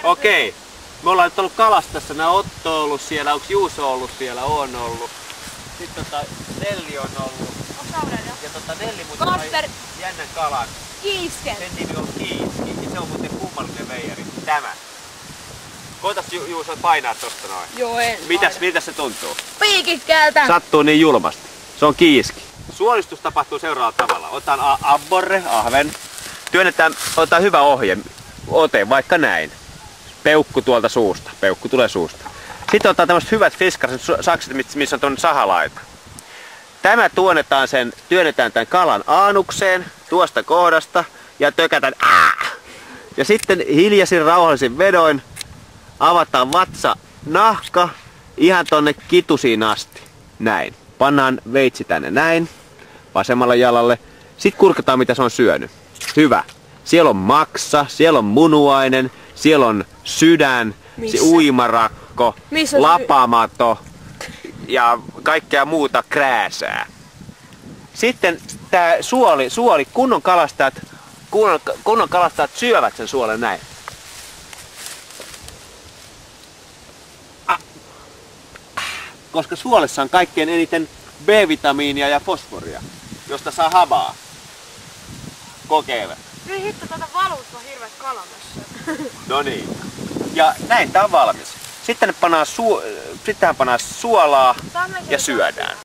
Okei. Me ollaan nyt ollut kalastassa. Nää Otto on ollut siellä. Onks Juuso ollut siellä? On ollut. Sitten Nelli on ollut. Ja Nelli muuten sai jännän kalan. Kiisken. Sen nimi on kiiski. Ja se on muuten kummallinen veijari. Tämä. Koitas Juuso painaa tosta noin. Joo, en. Miltä se tuntuu? Piikikkäältä. Sattuu niin julmasti. Se on kiiski. Suolistus tapahtuu seuraavalla tavalla. Otetaan abborre, ahven. Otetaan hyvä ote, vaikka näin. Peukku tuolta suusta. Peukku tulee suusta. Sitten otetaan tämmöiset hyvät fiskarisen sakset, missä on tuonne sahalaita. Tämä työnnetään tämän kalan aanukseen tuosta kohdasta ja tökätään. Ja sitten hiljaisin rauhallisin vedoin avataan vatsa nahka ihan tonne kitusiin asti. Näin. Pannaan veitsi tänne näin. Vasemmalle jalalle. Sitten kurkataan mitä se on syönyt. Hyvä. Siellä on maksa, siellä on munuainen, siellä on sydän, uimarakko, lapamato ja kaikkea muuta krääsää. Sitten tää suoli, kunnon kalastajat syövät sen suolen näin. Koska suolessa on kaikkein eniten B-vitamiinia ja fosforia, josta saa habaa. Kokeile. Niin hitto, tuota valuutta on hirveet kalamassa. No niin. Ja näin tää on valmis. Sitten pannaan suolaa ja syödään.